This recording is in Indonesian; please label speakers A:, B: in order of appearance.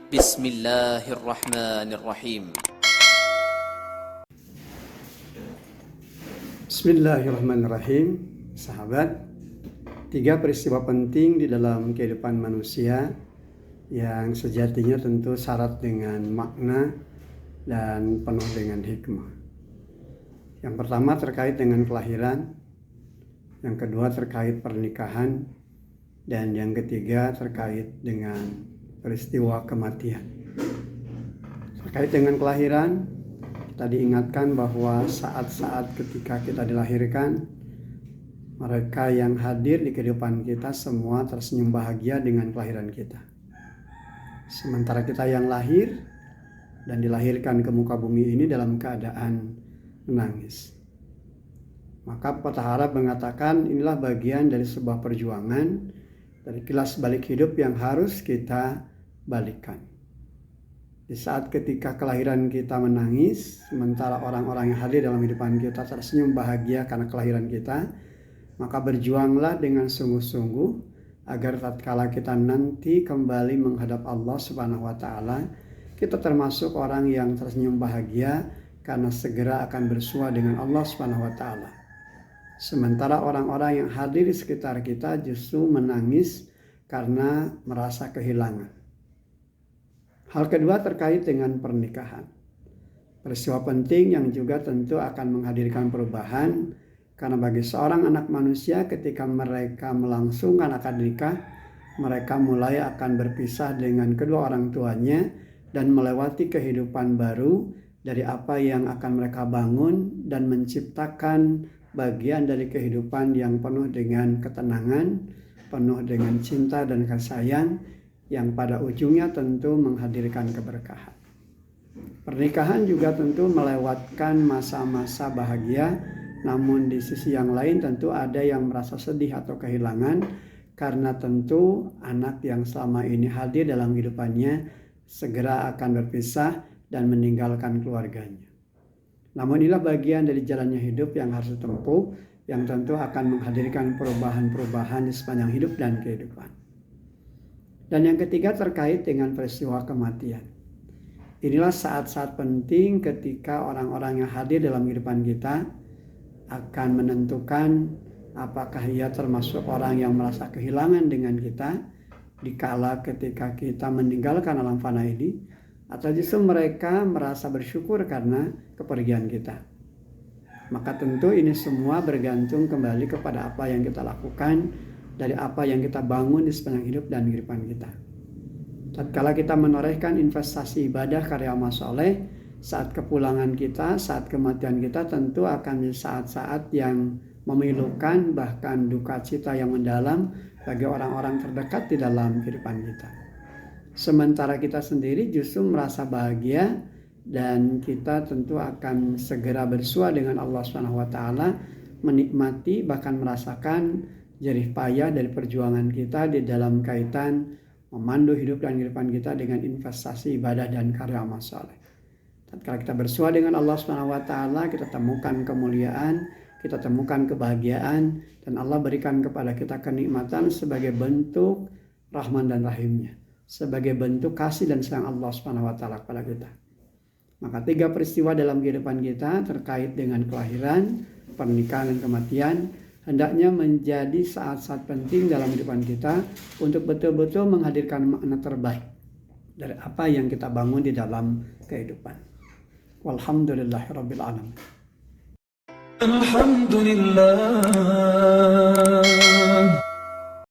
A: Bismillahirrahmanirrahim.
B: Bismillahirrahmanirrahim. Sahabat, 3 peristiwa penting di dalam kehidupan manusia yang sejatinya tentu syarat dengan makna dan penuh dengan hikmah. Yang pertama terkait dengan kelahiran, yang kedua terkait pernikahan, dan yang ketiga terkait dengan peristiwa kematian. Terkait dengan kelahiran, kita diingatkan bahwa saat-saat ketika kita dilahirkan, mereka yang hadir di kehidupan kita semua tersenyum bahagia dengan kelahiran kita. Sementara kita yang lahir dan dilahirkan ke muka bumi ini dalam keadaan menangis. Maka petahara mengatakan inilah bagian dari sebuah perjuangan, dari kilas balik hidup yang harus kita balikkan. Di saat ketika kelahiran kita menangis, sementara orang-orang yang hadir dalam kehidupan kita tersenyum bahagia karena kelahiran kita, maka berjuanglah dengan sungguh-sungguh agar tatkala kita nanti kembali menghadap Allah Subhanahu wa taala, kita termasuk orang yang tersenyum bahagia karena segera akan bersua dengan Allah Subhanahu wa taala. Sementara orang-orang yang hadir di sekitar kita justru menangis karena merasa kehilangan. Hal kedua terkait dengan pernikahan. Peristiwa penting yang juga tentu akan menghadirkan perubahan, karena bagi seorang anak manusia ketika mereka melangsungkan akad nikah, mereka mulai akan berpisah dengan kedua orang tuanya dan melewati kehidupan baru dari apa yang akan mereka bangun dan menciptakan bagian dari kehidupan yang penuh dengan ketenangan, penuh dengan cinta dan kasih sayang yang pada ujungnya tentu menghadirkan keberkahan. Pernikahan juga tentu melewatkan masa-masa bahagia, namun di sisi yang lain tentu ada yang merasa sedih atau kehilangan karena tentu anak yang selama ini hadir dalam kehidupannya segera akan berpisah dan meninggalkan keluarganya. Namun inilah bagian dari jalannya hidup yang harus ditempuh, yang tentu akan menghadirkan perubahan-perubahan di sepanjang hidup dan kehidupan. Dan yang ketiga terkait dengan peristiwa kematian. Inilah saat-saat penting ketika orang-orang yang hadir dalam kehidupan kita akan menentukan apakah ia termasuk orang yang merasa kehilangan dengan kita dikala ketika kita meninggalkan alam fana ini, atau justru mereka merasa bersyukur karena kepergian kita. Maka tentu ini semua bergantung kembali kepada apa yang kita lakukan, dari apa yang kita bangun di sepanjang hidup dan kehidupan kita. Tatkala kita menorehkan investasi ibadah karya amal soleh, saat kepulangan kita, saat kematian kita tentu akan di saat-saat yang memilukan, bahkan duka cita yang mendalam bagi orang-orang terdekat di dalam kehidupan kita. Sementara kita sendiri justru merasa bahagia dan kita tentu akan segera bersua dengan Allah Subhanahu wa taala, menikmati bahkan merasakan jerih payah dari perjuangan kita di dalam kaitan memandu hidup dan kehidupan kita dengan investasi ibadah dan karya amal saleh. Tatkala kita bersua dengan Allah Subhanahu wa taala, kita temukan kemuliaan, kita temukan kebahagiaan, dan Allah berikan kepada kita kenikmatan sebagai bentuk rahman dan rahimnya, sebagai bentuk kasih dan sayang Allah Subhanahu wa taala kepada kita. Maka 3 peristiwa dalam kehidupan kita terkait dengan kelahiran, pernikahan dan kematian hendaknya menjadi saat-saat penting dalam kehidupan kita untuk betul-betul menghadirkan makna terbaik dari apa yang kita bangun di dalam kehidupan. Walhamdulillahirabbil alamin.
C: Alhamdulillah.